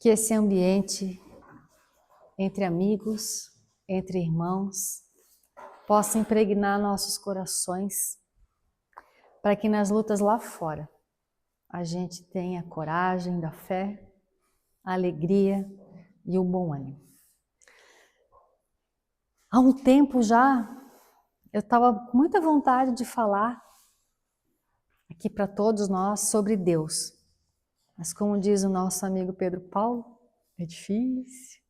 Que esse ambiente entre amigos, entre irmãos, possa impregnar nossos corações, para que nas lutas lá fora a gente tenha a coragem da fé, a alegria e o bom ânimo. Há um tempo já, eu estava com muita vontade de falar aqui para todos nós sobre Deus. Mas como diz o nosso amigo Pedro Paulo, é difícil.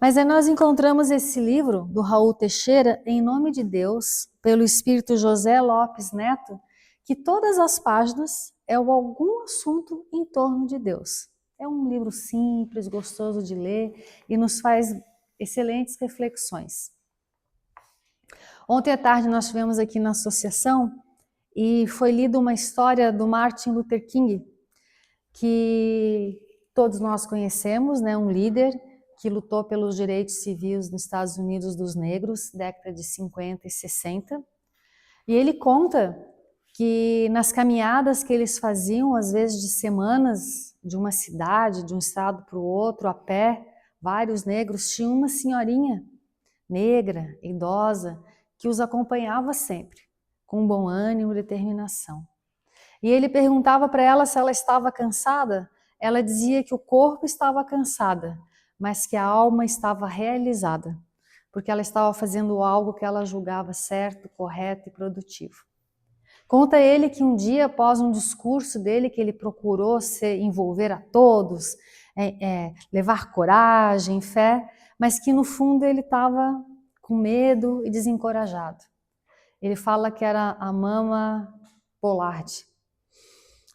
Mas aí nós encontramos esse livro do Raul Teixeira, Em Nome de Deus, pelo espírito José Lopes Neto, que todas as páginas é algum assunto em torno de Deus. É um livro simples, gostoso de ler e nos faz excelentes reflexões. Ontem à tarde nós estivemos aqui na associação e foi lida uma história do Martin Luther King, que todos nós conhecemos, né? Um líder que lutou pelos direitos civis nos Estados Unidos dos negros, década de 50 e 60. E ele conta que nas caminhadas que eles faziam, às vezes de semanas, de uma cidade, de um estado para o outro, a pé, vários negros, tinha uma senhorinha negra, idosa, que os acompanhava sempre, com bom ânimo e determinação. E ele perguntava para ela se ela estava cansada. Ela dizia que o corpo estava cansada, mas que a alma estava realizada, porque ela estava fazendo algo que ela julgava certo, correto e produtivo. Conta ele que um dia, após um discurso dele, que ele procurou envolver a todos, levar coragem, fé, mas que no fundo ele estava com medo e desencorajado. Ele fala que era a Mama Pollard.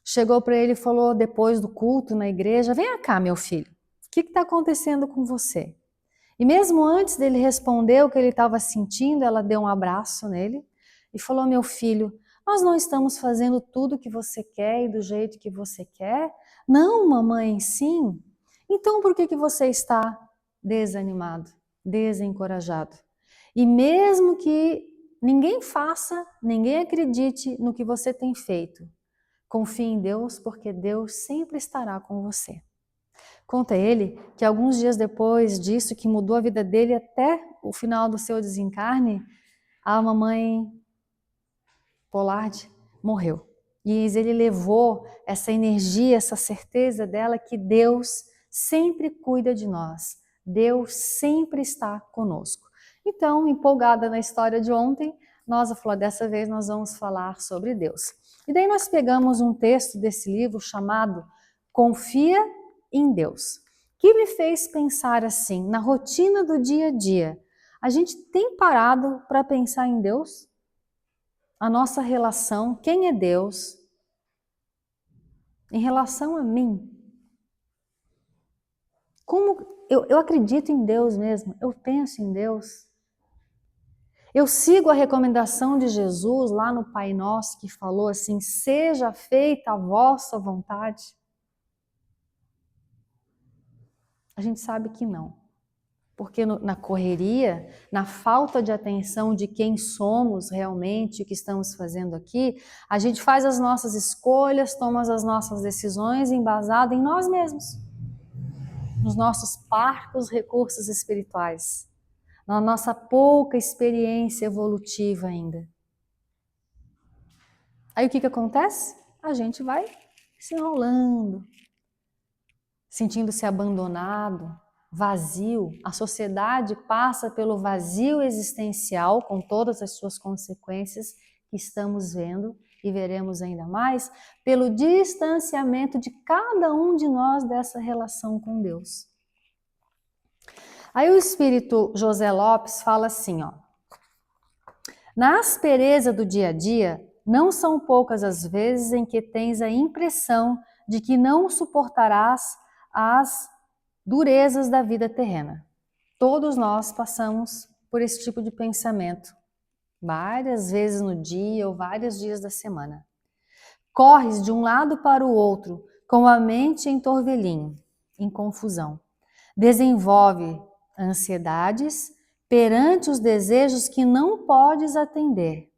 Chegou para ele e falou depois do culto na igreja: vem cá, meu filho, o que está acontecendo com você? E mesmo antes dele responder o que ele estava sentindo, ela deu um abraço nele e falou: meu filho, nós não estamos fazendo tudo o que você quer e do jeito que você quer? Não, mamãe, sim. Então por que você está desanimado, desencorajado? E mesmo que ninguém faça, ninguém acredite no que você tem feito, confie em Deus, porque Deus sempre estará com você. Conta ele que alguns dias depois disso, que mudou a vida dele até o final do seu desencarne, a mamãe Pollard morreu. E ele levou essa energia, essa certeza dela que Deus sempre cuida de nós. Deus sempre está conosco. Então, empolgada na história de ontem, nós falamos, dessa vez nós vamos falar sobre Deus. E daí nós pegamos um texto desse livro chamado Confia em Deus, que me fez pensar assim, na rotina do dia a dia. A gente tem parado para pensar em Deus? A nossa relação, quem é Deus? Em relação a mim? Como eu acredito em Deus mesmo? Eu penso em Deus? Eu sigo a recomendação de Jesus lá no Pai Nosso, que falou assim: seja feita a vossa vontade? A gente sabe que não. Porque na correria, na falta de atenção de quem somos realmente, o que estamos fazendo aqui, a gente faz as nossas escolhas, toma as nossas decisões embasado em nós mesmos, nos nossos parcos recursos espirituais, na nossa pouca experiência evolutiva ainda. Aí o que acontece? A gente vai se enrolando, sentindo-se abandonado, vazio. A sociedade passa pelo vazio existencial, com todas as suas consequências que estamos vendo e veremos ainda mais, pelo distanciamento de cada um de nós dessa relação com Deus. Aí o espírito José Lopes fala assim, ó: na aspereza do dia a dia, não são poucas as vezes em que tens a impressão de que não suportarás as durezas da vida terrena. Todos nós passamos por esse tipo de pensamento, várias vezes no dia ou vários dias da semana. Corres de um lado para o outro, com a mente em torvelinho, em confusão. Desenvolve ansiedades perante os desejos que não podes atender.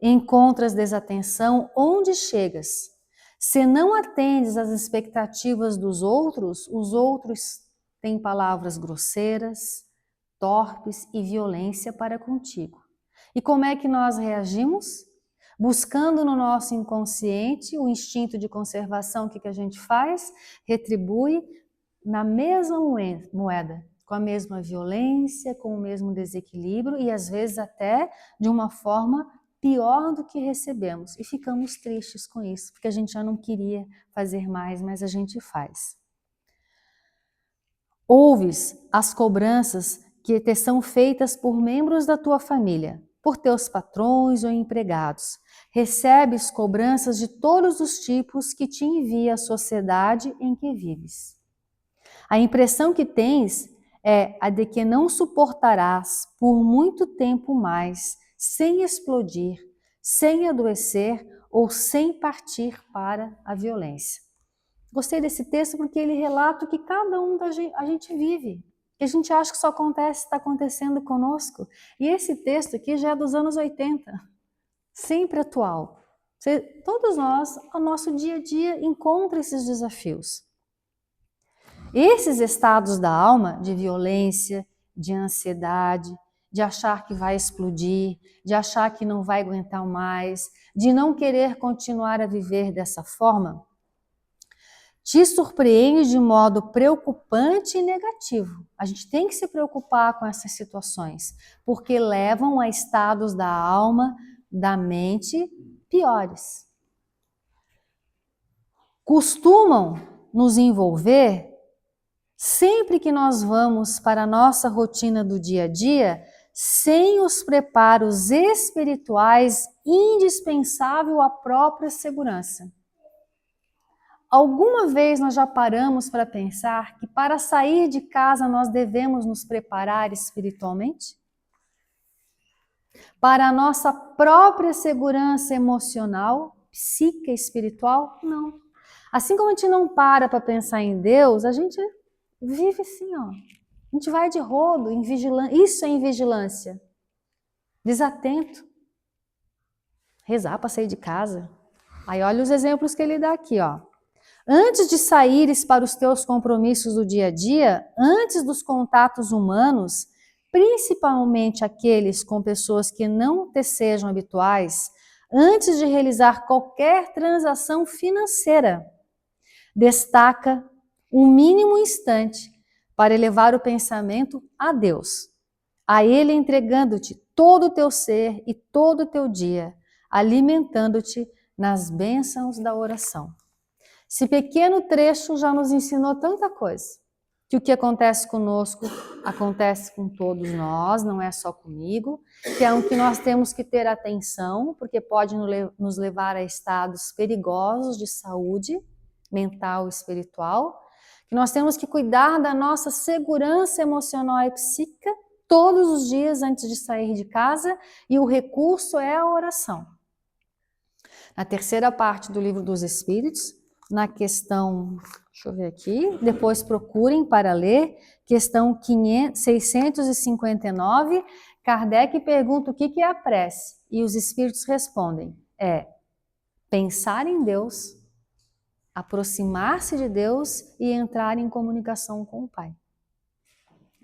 Encontras desatenção onde chegas. Se não atendes às expectativas dos outros, os outros têm palavras grosseiras, torpes e violência para contigo. E como é que nós reagimos? Buscando no nosso inconsciente o instinto de conservação, o que a gente faz? Retribui na mesma moeda, com a mesma violência, com o mesmo desequilíbrio e às vezes até de uma forma pior do que recebemos. E ficamos tristes com isso, porque a gente já não queria fazer mais, mas a gente faz. Ouves as cobranças que te são feitas por membros da tua família, por teus patrões ou empregados. Recebes cobranças de todos os tipos que te envia a sociedade em que vives. A impressão que tens é a de que não suportarás por muito tempo mais, sem explodir, sem adoecer ou sem partir para a violência. Gostei desse texto porque ele relata o que cada um a gente vive, que a gente acha que só está acontecendo conosco. E esse texto aqui já é dos anos 80, sempre atual. Todos nós, ao nosso dia a dia, encontra esses desafios. Esses estados da alma, de violência, de ansiedade, de achar que vai explodir, de achar que não vai aguentar mais, de não querer continuar a viver dessa forma, te surpreende de modo preocupante e negativo. A gente tem que se preocupar com essas situações, porque levam a estados da alma, da mente piores. Costumam nos envolver sempre que nós vamos para a nossa rotina do dia a dia, sem os preparos espirituais indispensáveis à própria segurança. Alguma vez nós já paramos para pensar que para sair de casa nós devemos nos preparar espiritualmente? Para a nossa própria segurança emocional, psíquica e espiritual? Não. Assim como a gente não para pensar em Deus, a gente vive assim, ó. A gente vai de rodo, em vigilância. Isso é em vigilância. Desatento. Rezar para sair de casa. Aí olha os exemplos que ele dá aqui, ó. Antes de saíres para os teus compromissos do dia a dia, antes dos contatos humanos, principalmente aqueles com pessoas que não te sejam habituais, antes de realizar qualquer transação financeira, destaca um mínimo instante para elevar o pensamento a Deus, a Ele entregando-te todo o teu ser e todo o teu dia, alimentando-te nas bênçãos da oração. Esse pequeno trecho já nos ensinou tanta coisa, que o que acontece conosco acontece com todos nós, não é só comigo, que é um que nós temos que ter atenção, porque pode nos levar a estados perigosos de saúde mental e espiritual, que nós temos que cuidar da nossa segurança emocional e psíquica todos os dias antes de sair de casa, e o recurso é a oração. Na terceira parte do Livro dos Espíritos, na questão, deixa eu ver aqui, depois procurem para ler, questão 659, Kardec pergunta o que é a prece, e os Espíritos respondem, pensar em Deus, aproximar-se de Deus e entrar em comunicação com o Pai.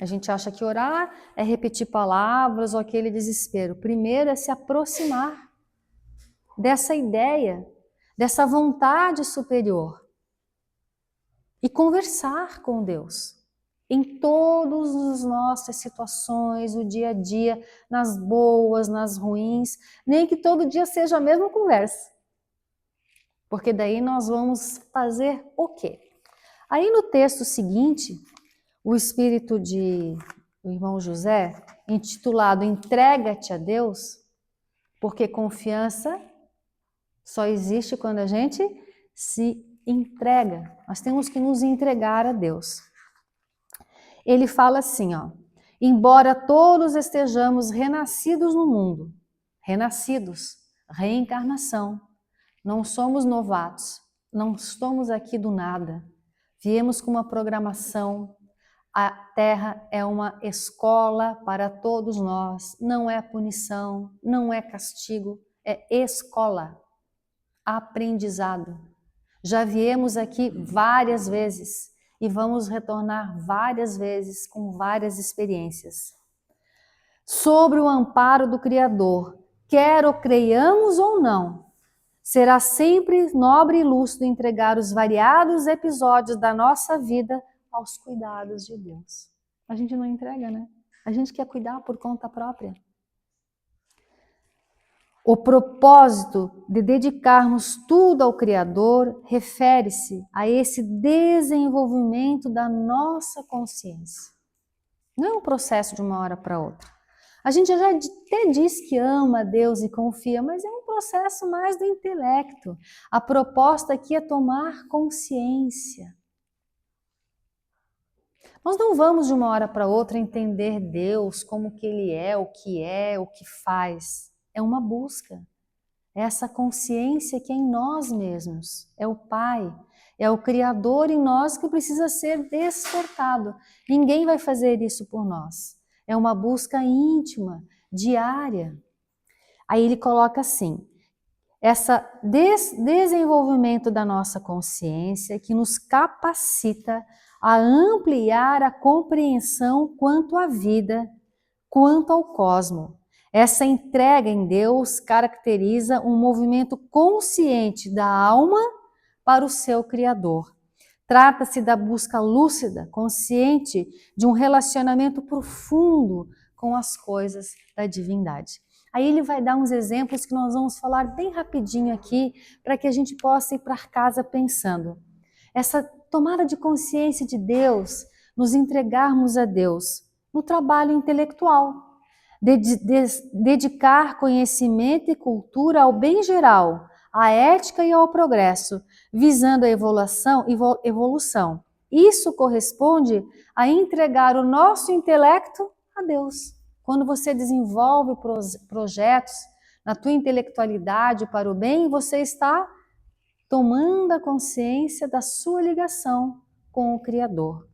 A gente acha que orar é repetir palavras ou aquele desespero. Primeiro é se aproximar dessa ideia, dessa vontade superior e conversar com Deus em todas as nossas situações, o dia a dia, nas boas, nas ruins, nem que todo dia seja a mesma conversa. Porque daí nós vamos fazer o quê? Aí no texto seguinte, o espírito do irmão José, intitulado Entrega-te a Deus, porque confiança só existe quando a gente se entrega. Nós temos que nos entregar a Deus. Ele fala assim, ó, embora todos estejamos renascidos no mundo, renascidos, reencarnação, não somos novatos, não estamos aqui do nada, viemos com uma programação, a Terra é uma escola para todos nós, não é punição, não é castigo, é escola, aprendizado. Já viemos aqui várias vezes e vamos retornar várias vezes com várias experiências. Sobre o amparo do Criador, quer o creiamos ou não, será sempre nobre e lúcido entregar os variados episódios da nossa vida aos cuidados de Deus. A gente não entrega, né? A gente quer cuidar por conta própria. O propósito de dedicarmos tudo ao Criador refere-se a esse desenvolvimento da nossa consciência. Não é um processo de uma hora para outra. A gente já até diz que ama a Deus e confia, mas é um processo mais do intelecto. A proposta aqui é tomar consciência. Nós não vamos de uma hora para outra entender Deus, como que Ele é, o que faz. É uma busca. É essa consciência que é em nós mesmos. É o Pai, é o Criador em nós que precisa ser despertado. Ninguém vai fazer isso por nós. É uma busca íntima, diária. Aí ele coloca assim, esse desenvolvimento da nossa consciência que nos capacita a ampliar a compreensão quanto à vida, quanto ao cosmos. Essa entrega em Deus caracteriza um movimento consciente da alma para o seu Criador. Trata-se da busca lúcida, consciente de um relacionamento profundo com as coisas da divindade. Aí ele vai dar uns exemplos que nós vamos falar bem rapidinho aqui, para que a gente possa ir para casa pensando. Essa tomada de consciência de Deus, nos entregarmos a Deus no trabalho intelectual. Dedicar conhecimento e cultura ao bem geral, à ética e ao progresso, visando a evolução. Isso corresponde a entregar o nosso intelecto a Deus. Quando você desenvolve projetos na tua intelectualidade para o bem, você está tomando a consciência da sua ligação com o Criador.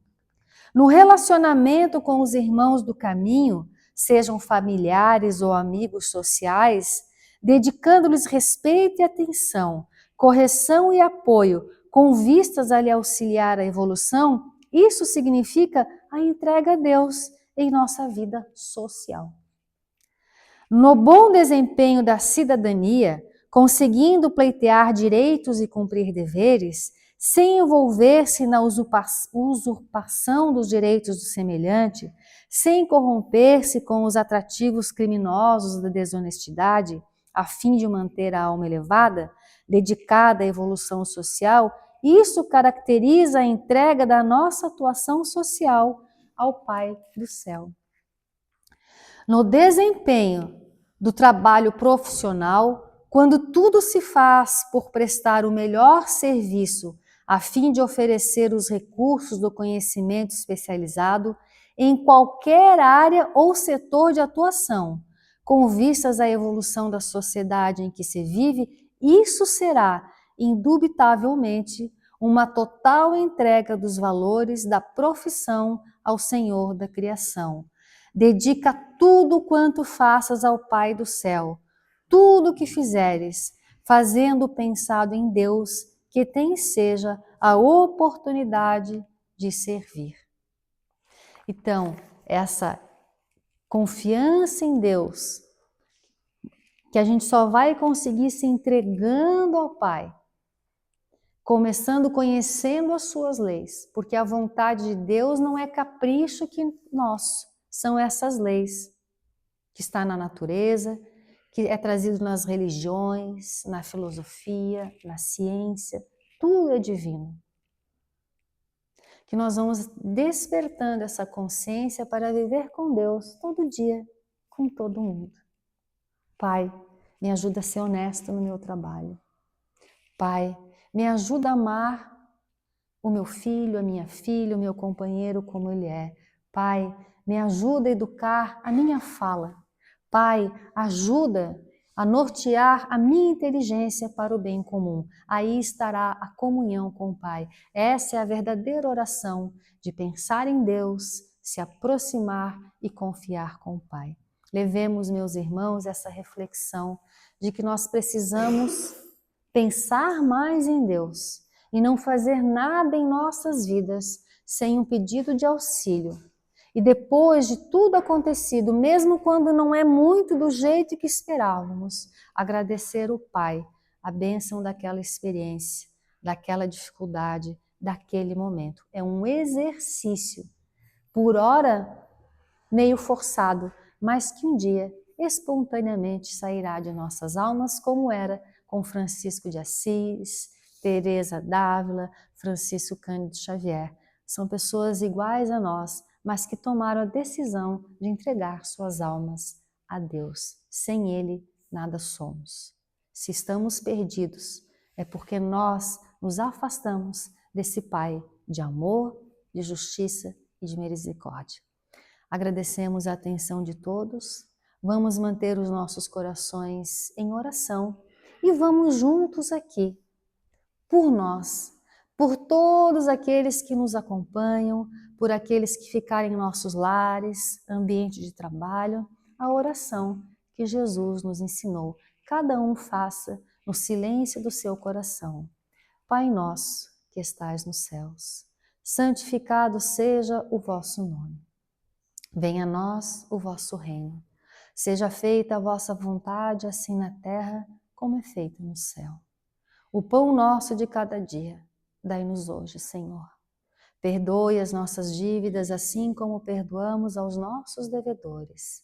No relacionamento com os irmãos do caminho, sejam familiares ou amigos sociais, dedicando-lhes respeito e atenção, correção e apoio, com vistas a lhe auxiliar a evolução, isso significa a entrega a Deus em nossa vida social. No bom desempenho da cidadania, conseguindo pleitear direitos e cumprir deveres, sem envolver-se na usurpação dos direitos do semelhante, sem corromper-se com os atrativos criminosos da desonestidade, a fim de manter a alma elevada, dedicada à evolução social, isso caracteriza a entrega da nossa atuação social ao Pai do céu. No desempenho do trabalho profissional, quando tudo se faz por prestar o melhor serviço a fim de oferecer os recursos do conhecimento especializado em qualquer área ou setor de atuação, com vistas à evolução da sociedade em que se vive, isso será, indubitavelmente, uma total entrega dos valores da profissão ao Senhor da criação. Dedica tudo quanto faças ao Pai do céu, tudo o que fizeres, fazendo pensado em Deus, que tem seja a oportunidade de servir. Então, essa confiança em Deus, que a gente só vai conseguir se entregando ao Pai, começando conhecendo as suas leis, porque a vontade de Deus não é capricho que nosso, são essas leis que está na natureza, que é trazido nas religiões, na filosofia, na ciência, tudo é divino. Que nós vamos despertando essa consciência para viver com Deus todo dia, com todo mundo. Pai, me ajuda a ser honesto no meu trabalho. Pai, me ajuda a amar o meu filho, a minha filha, o meu companheiro como ele é. Pai, me ajuda a educar a minha fala. Pai, ajuda a nortear a minha inteligência para o bem comum. Aí estará a comunhão com o Pai. Essa é a verdadeira oração de pensar em Deus, se aproximar e confiar com o Pai. Levemos, meus irmãos, essa reflexão de que nós precisamos pensar mais em Deus e não fazer nada em nossas vidas sem um pedido de auxílio. E depois de tudo acontecido, mesmo quando não é muito do jeito que esperávamos, agradecer o Pai a bênção daquela experiência, daquela dificuldade, daquele momento. É um exercício, por ora meio forçado, mas que um dia espontaneamente sairá de nossas almas, como era com Francisco de Assis, Teresa d'Ávila, Francisco Cândido Xavier. São pessoas iguais a nós, mas que tomaram a decisão de entregar suas almas a Deus. Sem Ele, nada somos. Se estamos perdidos, é porque nós nos afastamos desse Pai de amor, de justiça e de misericórdia. Agradecemos a atenção de todos, vamos manter os nossos corações em oração e vamos juntos aqui, por nós, por todos aqueles que nos acompanham, por aqueles que ficarem em nossos lares, ambiente de trabalho, a oração que Jesus nos ensinou. Cada um faça no silêncio do seu coração. Pai nosso, que estais nos céus, santificado seja o vosso nome. Venha a nós o vosso reino. Seja feita a vossa vontade, assim na terra como é feita no céu. O pão nosso de cada dia, dai-nos hoje, Senhor. Perdoe as nossas dívidas, assim como perdoamos aos nossos devedores.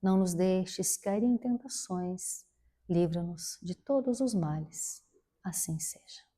Não nos deixes cair em tentações, livra-nos de todos os males. Assim seja.